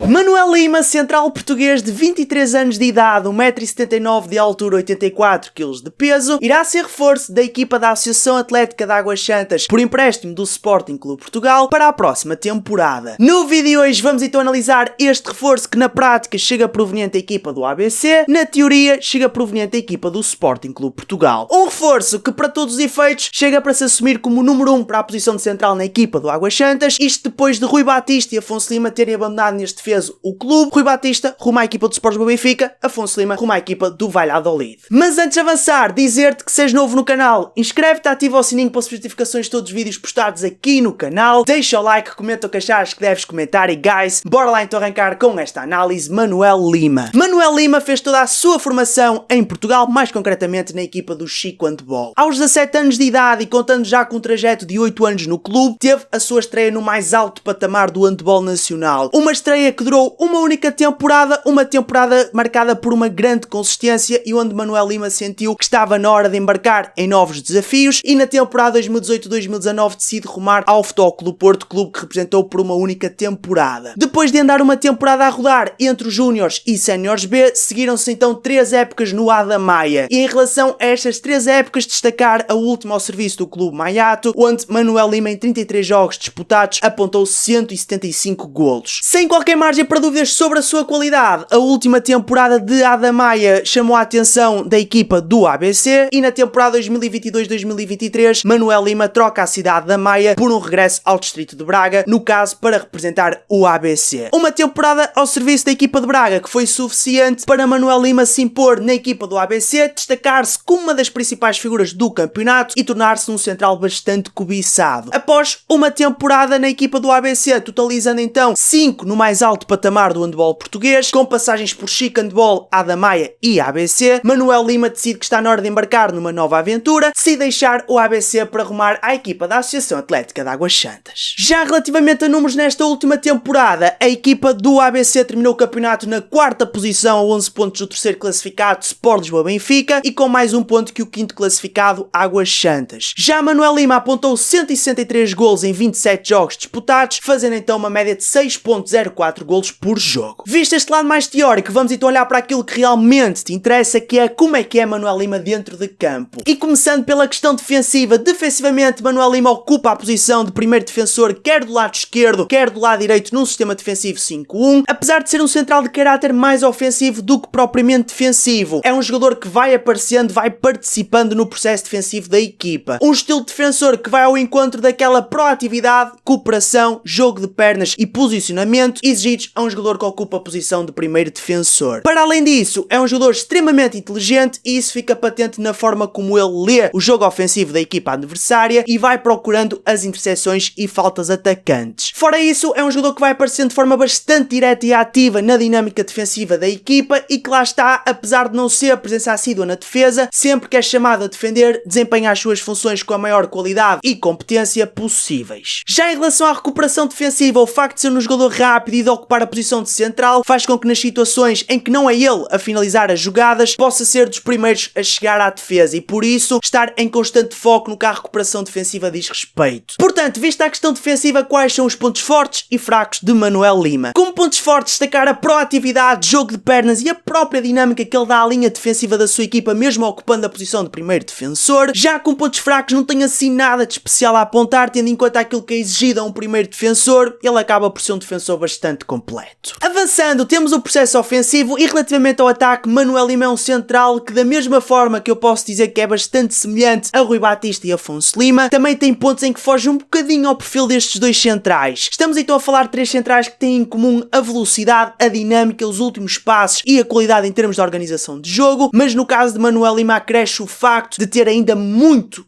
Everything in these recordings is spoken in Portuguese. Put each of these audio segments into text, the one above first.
Manuel Lima, central português de 23 anos de idade, 1,79 m de altura, 84 kg de peso, irá ser reforço da equipa da Associação Atlética de Águas Santas por empréstimo do Sporting Clube Portugal para a próxima temporada. No vídeo de hoje vamos então analisar este reforço que na prática chega proveniente da equipa do ABC, na teoria chega proveniente da equipa do Sporting Clube Portugal. Um reforço que para todos os efeitos chega para se assumir como o número 1 para a posição de central na equipa do Águas Santas, isto depois de Rui Batista e Afonso Lima terem abandonado neste defeso o clube. Rui Batista rumo à equipa do Sport Lisboa Benfica, Afonso Lima rumo à equipa do Valladolid. Mas antes de avançar, dizer-te que se és novo no canal, inscreve-te, ativa o sininho para as notificações de todos os vídeos postados aqui no canal, deixa o like, comenta o que achares que deves comentar e guys, bora lá então arrancar com esta análise. Manuel Lima. Manuel Lima fez toda a sua formação em Portugal, mais concretamente na equipa do Chico Handball. Aos 17 anos de idade e contando já com um trajeto de 8 anos no clube, teve a sua estreia no mais alto patamar do handball nacional. Uma estreia que durou uma única temporada, uma temporada marcada por uma grande consistência e onde Manuel Lima sentiu que estava na hora de embarcar em novos desafios e na temporada 2018-2019 decide rumar ao Futebol Clube Porto, clube que representou por uma única temporada. Depois de andar uma temporada a rodar entre os Júniores e Séniores B, seguiram-se então 3 épocas no A da Maia e em relação a estas 3 épocas destacar a última ao serviço do Clube Maiato, onde Manuel Lima em 33 jogos disputados apontou 175 golos. Sem qualquer margem para dúvidas sobre a sua qualidade, a última temporada de A da Maia chamou a atenção da equipa do ABC e na temporada 2022-2023 Manuel Lima troca a cidade da Maia por um regresso ao distrito de Braga, no caso para representar o ABC. Uma temporada ao serviço da equipa de Braga que foi suficiente para Manuel Lima se impor na equipa do ABC, destacar-se como uma das principais figuras do campeonato e tornar-se um central bastante cobiçado. Após uma temporada na equipa do ABC, totalizando então 5 no mais alto patamar do handball português, com passagens por Chico Handball, A da Maia e ABC, Manuel Lima decide que está na hora de embarcar numa nova aventura, se deixar o ABC para rumar à equipa da Associação Atlética de Águas Santas. Já relativamente a números nesta última temporada, a equipa do ABC terminou o campeonato na 4ª posição a 11 pontos do terceiro classificado Sport Lisboa Benfica e com mais um ponto que o 5º classificado Águas Santas. Já Manuel Lima apontou 163 golos em 27 jogos disputados, fazendo então uma média de 6.04 golos por jogo. Visto este lado mais teórico, vamos então olhar para aquilo que realmente te interessa, que é como é que é Manuel Lima dentro de campo. E começando pela questão defensiva, defensivamente Manuel Lima ocupa a posição de primeiro defensor quer do lado esquerdo, quer do lado direito num sistema defensivo 5-1, apesar de ser um central de caráter mais ofensivo do que propriamente defensivo. É um jogador que vai aparecendo, vai participando no processo defensivo da equipa. Um estilo de defensor que vai ao encontro daquela proatividade, cooperação, jogo de pernas e posicionamento exigidos a um jogador que ocupa a posição de primeiro defensor. Para além disso, é um jogador extremamente inteligente e isso fica patente na forma como ele lê o jogo ofensivo da equipa adversária e vai procurando as interseções e faltas atacantes. Fora isso, é um jogador que vai aparecendo de forma bastante direta e ativa na dinâmica defensiva da equipa e que lá está, apesar de não ser a presença assídua na defesa, sempre que é chamado a defender, desempenha as suas funções com a maior qualidade e competência possíveis. Já em relação à recuperação defensiva, o facto de ser um jogador rápido e de ocupar a posição de central faz com que nas situações em que não é ele a finalizar as jogadas, possa ser dos primeiros a chegar à defesa e por isso estar em constante foco no que a recuperação defensiva diz respeito. Portanto, vista a questão defensiva, quais são os pontos fortes e fracos de Manuel Lima? Como pontos fortes, destacar a proatividade, jogo de pernas e a própria dinâmica que ele dá à linha defensiva da sua equipa, mesmo ocupando a posição de primeiro defensor. Já com pontos fracos não tem assim nada de especial a apontar, tendo em conta aquilo que é exigido a um primeiro defensor, ele acaba por ser um defensor bastante completo. Avançando, temos o processo ofensivo e relativamente ao ataque, Manuel Lima é um central que da mesma forma que eu posso dizer que é bastante semelhante a Rui Batista e Afonso Lima, também tem pontos em que foge um bocadinho ao perfil destes dois centrais. Estamos então a falar de 3 centrais que têm em comum a velocidade, a dinâmica, os últimos passos e a qualidade em termos de organização de jogo, mas no caso de Manuel Lima acresce o facto de ter ainda muito,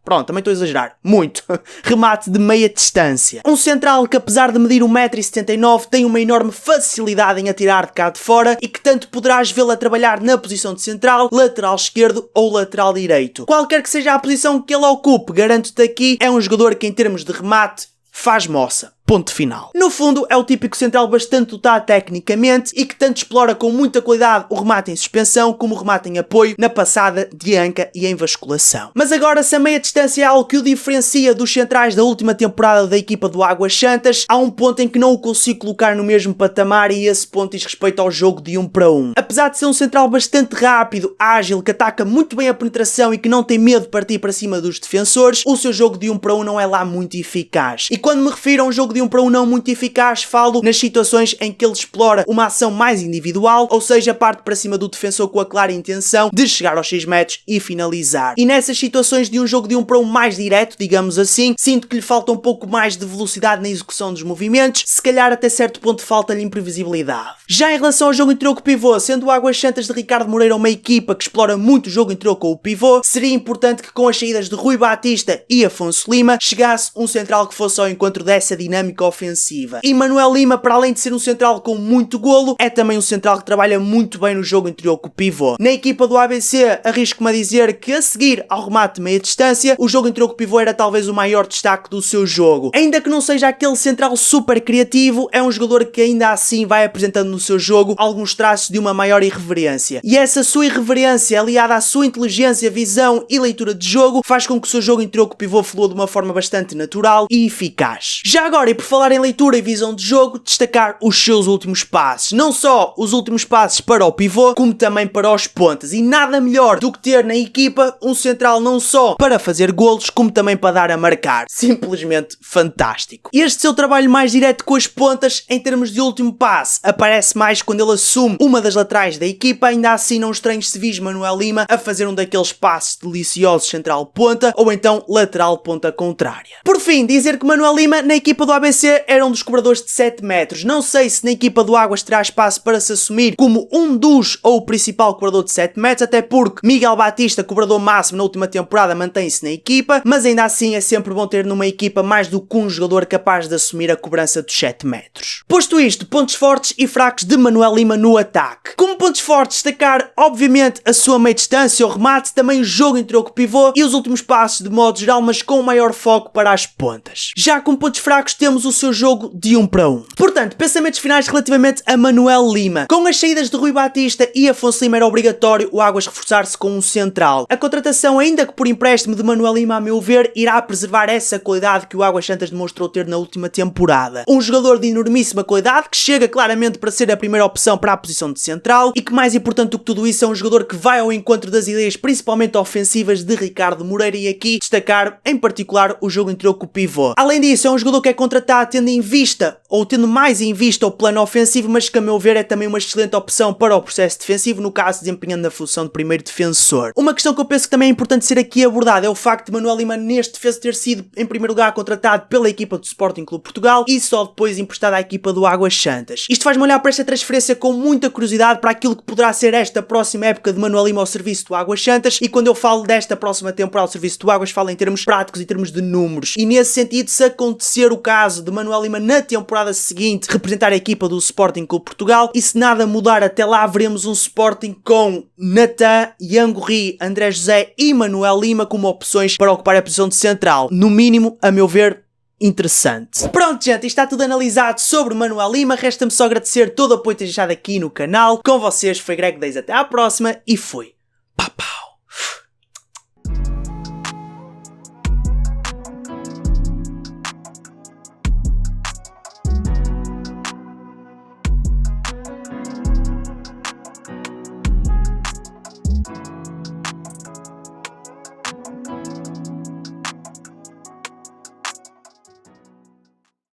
pronto, também estou a exagerar, muito, remate de meia distância. Um central que apesar de medir 1,79 m tem uma enorme facilidade em atirar de cá de fora e que tanto poderás vê-lo a trabalhar na posição de central, lateral esquerdo ou lateral direito. Qualquer que seja a posição que ele ocupe, garanto-te aqui, é um jogador que em termos de remate faz moça. Ponto final. No fundo, é o típico central bastante dotado tecnicamente e que tanto explora com muita qualidade o remate em suspensão como o remate em apoio, na passada, de anca e em basculação. Mas agora, se a meia distância é algo que o diferencia dos centrais da última temporada da equipa do Águas Santas, há um ponto em que não o consigo colocar no mesmo patamar e esse ponto diz respeito ao jogo de 1 para 1. Apesar de ser um central bastante rápido, ágil, que ataca muito bem a penetração e que não tem medo de partir para cima dos defensores, o seu jogo de 1 para 1 não é lá muito eficaz. E quando me refiro a um jogo de 1 para 1 não muito eficaz, falo nas situações em que ele explora uma ação mais individual, ou seja, parte para cima do defensor com a clara intenção de chegar aos 6 metros e finalizar. E nessas situações de um jogo de 1 para 1 mais direto, digamos assim, sinto que lhe falta um pouco mais de velocidade na execução dos movimentos, se calhar até certo ponto falta-lhe imprevisibilidade. Já em relação ao jogo interior com o pivô, sendo o Águas Santas de Ricardo Moreira uma equipa que explora muito o jogo interior com o pivô, seria importante que com as saídas de Rui Batista e Afonso Lima chegasse um central que fosse ao encontro dessa dinâmica ofensiva. E Manuel Lima, para além de ser um central com muito golo, é também um central que trabalha muito bem no jogo interior com o pivô. Na equipa do ABC, arrisco-me a dizer que a seguir ao remate de meia distância, o jogo interior com o pivô era talvez o maior destaque do seu jogo. Ainda que não seja aquele central super criativo, é um jogador que ainda assim vai apresentando no seu jogo alguns traços de uma maior irreverência. E essa sua irreverência, aliada à sua inteligência, visão e leitura de jogo, faz com que o seu jogo interior com o pivô flua de uma forma bastante natural e eficaz. Já agora, e por falar em leitura e visão de jogo, destacar os seus últimos passes. Não só os últimos passes para o pivô, como também para os pontas. E nada melhor do que ter na equipa um central não só para fazer golos, como também para dar a marcar. Simplesmente fantástico. Este seu trabalho mais direto com as pontas, em termos de último passe, aparece mais quando ele assume uma das laterais da equipa, ainda assim não estranho se vis Manuel Lima a fazer um daqueles passes deliciosos central ponta, ou então lateral ponta contrária. Por fim, dizer que Manuel Lima na equipa do ABC era um dos cobradores de 7 metros. Não sei se na equipa do Águas terá espaço para se assumir como um dos ou o principal cobrador de 7 metros, até porque Miguel Batista, cobrador máximo na última temporada, mantém-se na equipa, mas ainda assim é sempre bom ter numa equipa mais do que um jogador capaz de assumir a cobrança dos 7 metros. Posto isto, pontos fortes e fracos de Manuel Lima no ataque. Como pontos fortes, destacar obviamente a sua meia distância, o remate, também o jogo interior com o pivô e os últimos passos de modo geral, mas com maior foco para as pontas. Já com pontos fracos temos o seu jogo de 1 para 1. Portanto, pensamentos finais relativamente a Manuel Lima. Com as saídas de Rui Batista e Afonso Lima era obrigatório o Águas reforçar-se com um central. A contratação, ainda que por empréstimo de Manuel Lima, a meu ver, irá preservar essa qualidade que o Águas Santas demonstrou ter na última temporada. Um jogador de enormíssima qualidade que chega claramente para ser a primeira opção para a posição de central e que, mais importante do que tudo isso, é um jogador que vai ao encontro das ideias principalmente ofensivas de Ricardo Moreira, e aqui destacar em particular o jogo interior com o pivô. Além disso, é um jogador que é contratado tendo em vista, ou tendo mais em vista, o plano ofensivo, mas que a meu ver é também uma excelente opção para o processo defensivo, no caso desempenhando a função de primeiro defensor. Uma questão que eu penso que também é importante ser aqui abordada é o facto de Manuel Lima neste defesa ter sido em primeiro lugar contratado pela equipa do Sporting Clube Portugal e só depois emprestado à equipa do Águas Santas. Isto faz-me olhar para esta transferência com muita curiosidade para aquilo que poderá ser esta próxima época de Manuel Lima ao serviço do Águas Santas, e quando eu falo desta próxima temporada ao serviço do Águas, falo em termos práticos e termos de números. E nesse sentido, se acontecer o caso de Manuel Lima na temporada seguinte representar a equipa do Sporting Clube Portugal, e se nada mudar até lá, veremos um Sporting com Natan, Yangorri, André José e Manuel Lima como opções para ocupar a posição de central. No mínimo, a meu ver, interessante. Pronto, gente, isto está tudo analisado sobre Manuel Lima. Resta-me só agradecer todo o apoio que tens deixado aqui no canal. Com vocês foi Greg Days, até à próxima e fui. Pá, pá.